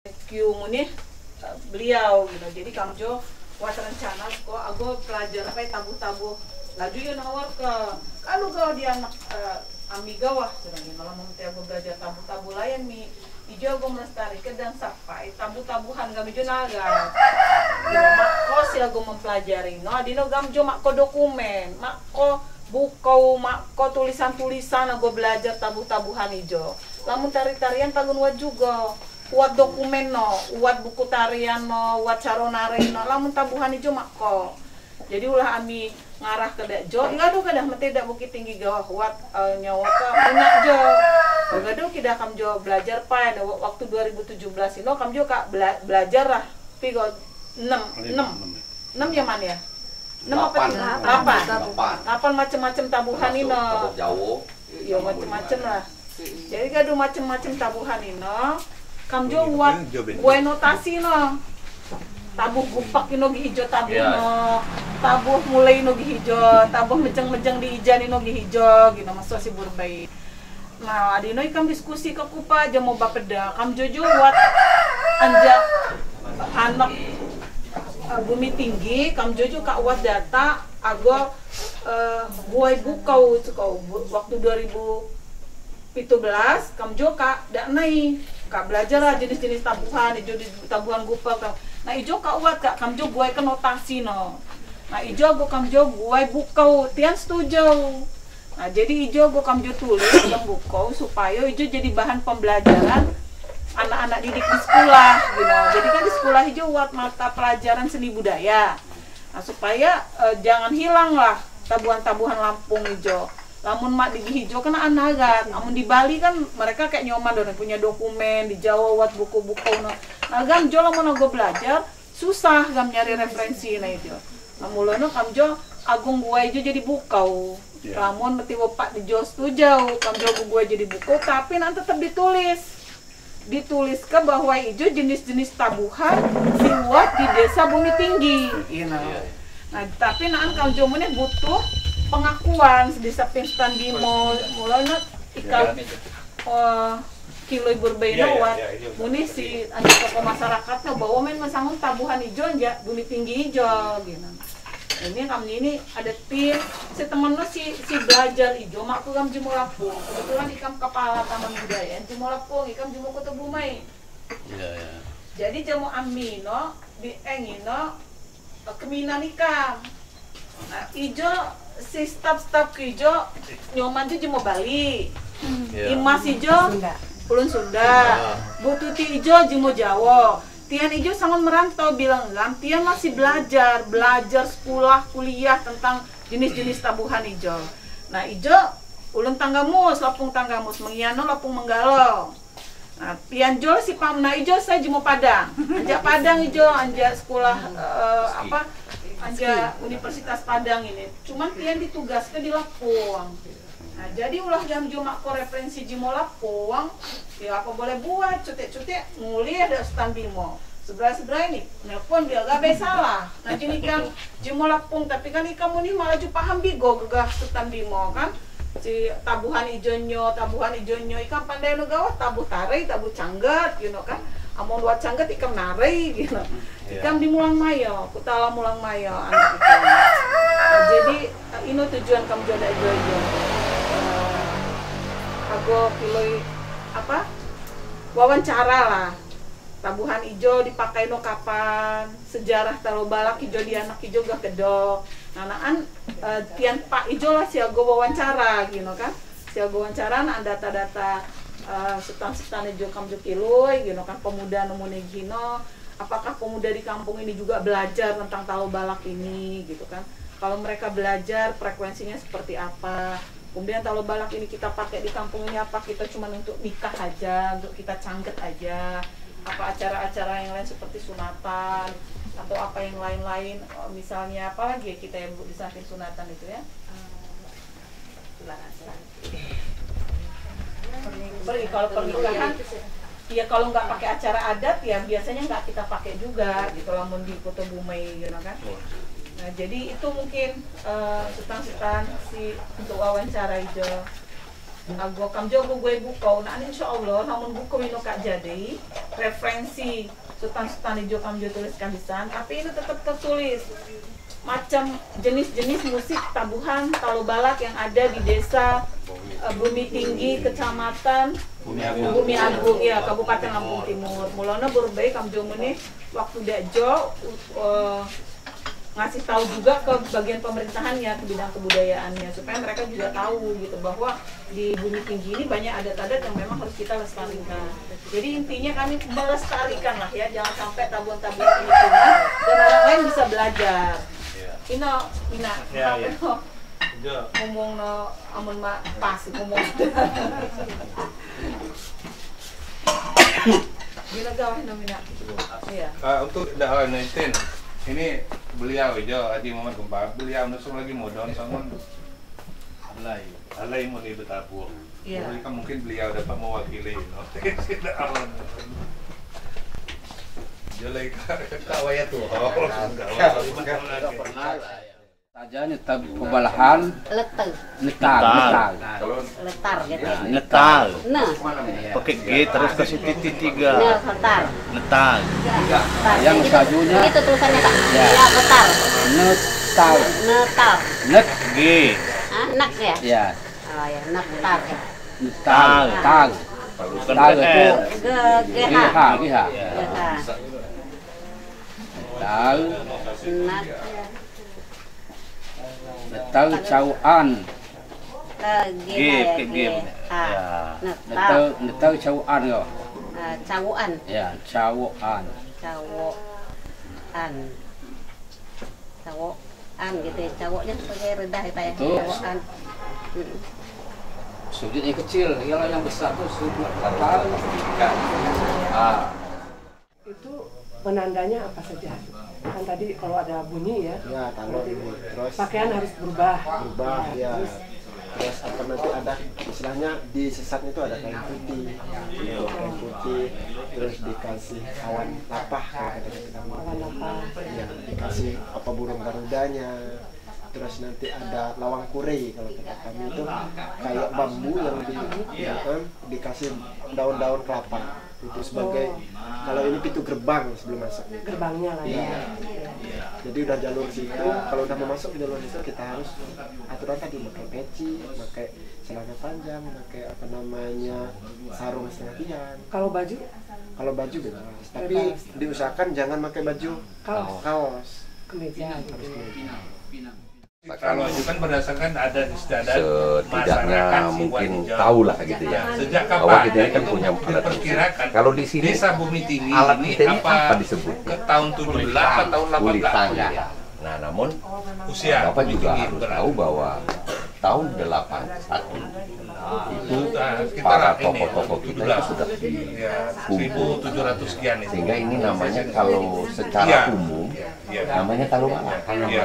nih beliau gitu. Jadi kamjo buat rencana kok aku pelajar apa tabu-tabu laju yun nawar ke kalau kau dia anak amiga wah sedangin malah mau aku belajar tabu-tabu layan mi ijo aku melestarikan dan sampai tabu-tabuhan kami jo naga makko si aku mempelajari no adino gamjo makko dokumen makko bukau makko tulisan-tulisan aku belajar tabu-tabuhan ijo lamun tari-tarian tagun wa juga buat dokumen no, buat buku tarian no, buat caronare no, lamun tabuhan ijo makko. Jadi ulah ami ngarah ke jo, enggak do kadah mete dak Bukit Tinggi gawah buat nyawa ke punya jo. Enggak do kidah kam jo belajar pa waktu 2017 ini kam jo kak belajar lah. Pi go 6 yang mana ya? 6 apa 8 macam-macam tabuhan ini no. Iya macam-macam lah. Jadi gaduh macam-macam tabuhan ini no. Kamjo buat gue notasi no tabuh gupak ino gihijo tabuh no tabuh mulai ino gihijo tabuh mejeng-mejeng di ijan ino gihijo gitu masuk si burbai. Nah adino ikam diskusi ke kupa aja mau bapeda kamjo jo buat anjak anak Bumi Tinggi kamjo jo kak buat data ago gue bukau waktu 2017 kamjo kak dak naik kak belajar lah jenis-jenis tabuhan, ijo tabuhan gupal. Nah ijo kak uat kak kamjo gue ke notasi no. Nah ijo gue kamjo gue bukau, tian setuju. Nah jadi ijo gue kamjo tulis yang bukau supaya ijo jadi bahan pembelajaran anak-anak didik di sekolah, gitu. Jadi kan di sekolah ijo buat mata pelajaran seni budaya. Nah supaya jangan hilang lah tabuhan-tabuhan Lampung ijo. Lamun mak di hijau kena anagan, namun di Bali kan mereka kayak nyoman dan punya dokumen di Jawa buat buku-buku no. Nah gam jo lamun gue belajar susah gam nyari referensi nah itu. Nah mulanya kam jo agung gue itu jadi bukau. Lamun meti wopak di jos tuh jauh, kam jo gue jadi buku tapi nanti tetap ditulis ke bahwa itu jenis-jenis tabuhan siwat di desa Bumi Tinggi. Nah tapi naan kam jo meneh butuh pengakuan di Sapin Bimo mulanya ikan kilo burbaina buat munisi ada tokoh masyarakatnya bahwa men masangun tabuhan hijau aja Bumi Tinggi hijau gitu. Ini kami ini ada tim si temennya si belajar hijau makku kam Jimo Lapung kebetulan ikam kepala Taman Budaya Jimo Lapung ikam Jimo Kota Bumai. Jadi Jamo Amino di engino keminan ikam. Nah hijau si staf hijau nyoman tuh Jimo Bali, Imas hijau Ulun Sunda, Bu Tuti hijau Jimo Jawa, Tian hijau sangat merantau bilang kan, Tian masih belajar sekolah kuliah tentang jenis-jenis tabuhan hijau. Nah hijau Ulun Tanggamus, Lapung Tanggamus, Mengiano Lapung Menggalo. Nah Tian Jo si Pamna hijau saya Jimo Padang, Anjak Padang hijau anjak sekolah Anja Universitas Padang ini, cuman pian ditugaskan di Lampung. Nah jadi ulah jam cuma ko referensi Jimo Lampung, ya apa boleh buat cutek-cutek nguli ada stand Bimo. Sebelah ini, nelpon dia gak salah. Nanti ini kan Jimo Lampung, tapi kan kamu nih malah juga paham bigo gegah stand Bimo kan. Si tabuhan ijonyo, ikan pandai nu gawah tabuh tarai, tabuh canggat, kan. Amon buat canggat ikam narai gitu. Ikam di Mulang Mayo, Kutala Mulang Mayo anak ikam. Nah, jadi ini tujuan kamu jodoh jojo. Aku pilih apa? Wawancara lah. Tabuhan ijo dipakai no kapan? Sejarah Talo Balak ijo di anak ijo gak kedok. Nanaan tian Pak ijo lah siago wawancara gitu kan. Siago wawancara nah data-data setan-setan ijo kamu kiloi gitu kan pemuda nomune gino. Apakah pemuda di kampung ini juga belajar tentang Talo Balak ini gitu kan. Kalau mereka belajar frekuensinya seperti apa. Kemudian Talo Balak ini kita pakai di kampung ini apa kita cuma untuk nikah aja, untuk kita cangget aja. Apa acara-acara yang lain seperti sunatan atau apa yang lain-lain misalnya apa lagi ya kita yang di samping sunatan itu ya. Kalau pernikahan ya kalau nggak pakai acara adat ya biasanya nggak kita pakai juga gitu lamun di Kota Bumai gitu kan. Nah jadi itu mungkin setan-setan si untuk wawancara hijau. Ago kamjo gue buka, nah insya Allah namun buka ini kak jadi referensi sultan-sultan hijau kamjo tuliskan di sana, tapi ini tetap tertulis macam jenis-jenis musik tabuhan talo balak yang ada di desa Bumi Tinggi, Kecamatan Bumi Agung, ya Kabupaten Lampung Timur. Mulanya berbaik kamjo ini waktu Dakjo ngasih tahu juga ke bagian pemerintahannya, ke bidang kebudayaannya, supaya mereka juga tahu gitu bahwa di Bumi Tinggi ini banyak adat-adat yang memang harus kita lestarikan. Jadi intinya kami melestarikan lah ya, jangan sampai tabuhan-tabuhan ini hilang dan orang lain bisa belajar. Ina, ya. ngomong no, amun mak pas ngomong. Gila gawin no mina. Iya. Untuk dakwah 19 ini beliau Jo Haji Muhammad Gempar, beliau nusuk lagi modon sama alai mau di Betapur. Iya. Jadi kan mungkin beliau dapat mewakili. Jadi kawaya tuh. Saja nyetab pembalahan letar Letar gitu. Netal. Nah, Pakai G terus kasih titik 3. letar. Netal. yang sajunya Itu tulisannya Kak. Ya. Ya, letar. netal Netar. net G. Ah, nak ya? ya Oh ya, nektar ya. netal tag Bukan tag itu R. GH. GH netal Nak. netal cauan G G. Ya. Nektar. netal cauan yo Cawuan. ya cauan Cawoan. Cawoan gitu ya. Cawoknya sebagai rendah ya Pak ya. Betul. Cawoan. sudut yang kecil ialah yang besar tuh sudut fatal Itu penandanya apa saja? Kan tadi kalau ada bunyi ya, Ya, kalau ini terus pakaian harus berubah. ya. Terus apa nanti ada istilahnya di sesatnya itu ada kain putih, kain putih, terus dikasih awan lapah kalau kata kita Awan lapah. ya, dikasih apa burung garudanya, terus nanti ada lawang kure kalau kata kami itu kayak bambu yang dikasih daun-daun kelapa itu sebagai kalau ini pintu gerbang sebelum masuk. Gerbangnya lah ya. Jadi udah jalur situ, kalau udah mau masuk ke jalur situ kita harus aturan tadi pakai peci, pakai celana panjang, pakai apa namanya sarung setengah tiang. Kalau baju, Kalau baju bebas, tapi diusahakan jangan pakai baju kaos. kemeja. Harus kemeja. Kalau itu kan berdasarkan adat istiadat setidaknya mungkin tahu lah gitu ya. Sejak Bahwa kapan kita ini kan punya alat diperkirakan kalau di sini Desa Bumi Tinggi alat ini kita ini apa apa disebut? ke tahun 17 apa tahun 18? Kulitan ya. Nah, namun Usia Bapak Bumi juga Tinggi harus berapa? tahu bahwa tahun 81 itu Kita para ini, tokoh-tokoh kita 17. itu sudah Ya, kumpul. 1700 sekian itu. Sehingga ini namanya kalau Iya. secara umum Iya. namanya Talubala. Iya.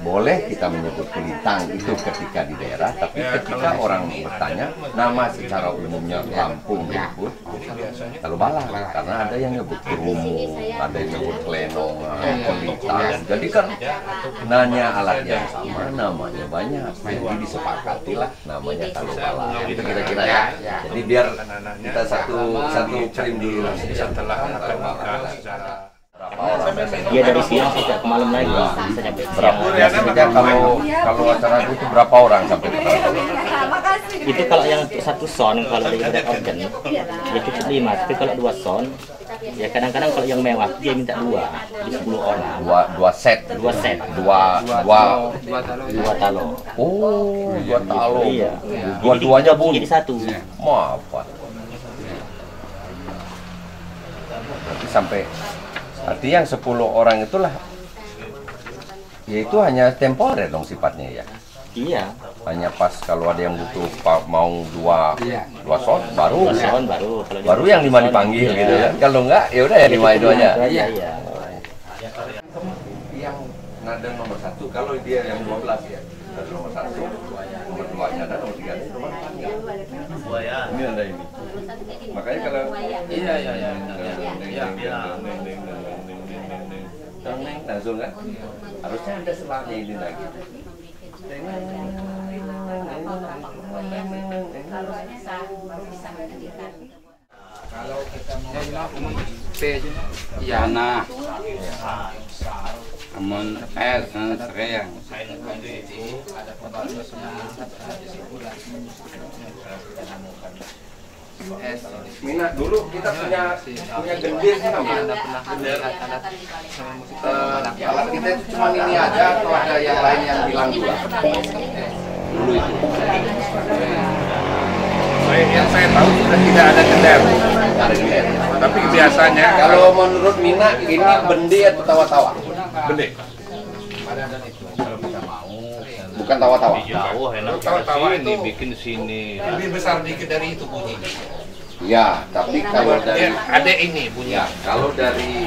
Boleh kita menyebut kulitang itu ketika di daerah, tapi Ya, ketika kalau orang di sini bertanya nama secara umumnya Lampung disebut Talubala, karena ada yang nyebut kerumu, ada yang nyebut klenongan, kulitang. Jadi kan nanya alat yang sama, namanya banyak. Jadi disepakatilah namanya Talubala. Itu kira-kira ya. Jadi biar kita satu frame dulu setelah akan nikah secara Dia dari siang sampai ke malam lagi. Bisa nyampe berapa siang. biasanya kalau acara itu berapa orang sampai ke sana? Itu kalau yang untuk satu son, kalau dari ada organ, dia cukup 5. Tapi kalau 2 son, ya kadang-kadang kalau yang mewah dia minta 2, di 10 orang. Dua set, Dua set. dua talo. Oh, dua talo. Iya. Dua-duanya bunyi. Jadi 1. Maaf, Pak. Berarti sampai artinya yang 10 orang itulah ya itu hanya temporer dong sifatnya ya. Iya. Hanya pas kalau ada yang butuh mau dua son baru. 2 son baru. Kalau Baru yang 5 dipanggil gitu kan. Kalau enggak ya udah ya 5 itu aja. Iya, iya. Yang nada nomor 1 kalau dia yang 12 ya. Nada nomor 1, nomor 2-nya ada, nomor 3-nya nomor 4. Ini ada ini. Makanya kalau langsung kan harusnya ada selangnya ini lagi. Kalau kita Yana, amun es sereyang. Mina, dulu kita punya gendil sih namanya. Alat kita itu cuma ini aja atau ada yang lain yang bilang juga? Dulu itu. Yang saya tahu sudah tidak ada gendar. Tapi biasanya Kalau menurut Mina ini bendi atau tawa-tawa? benih. Bukan tawa-tawa. Jauh enak. Tawa-tawa itu bikin sini. lebih besar dikit dari itu bunyinya. Ya, tapi kalau dari Ada ini bunyi. ya, kalau dari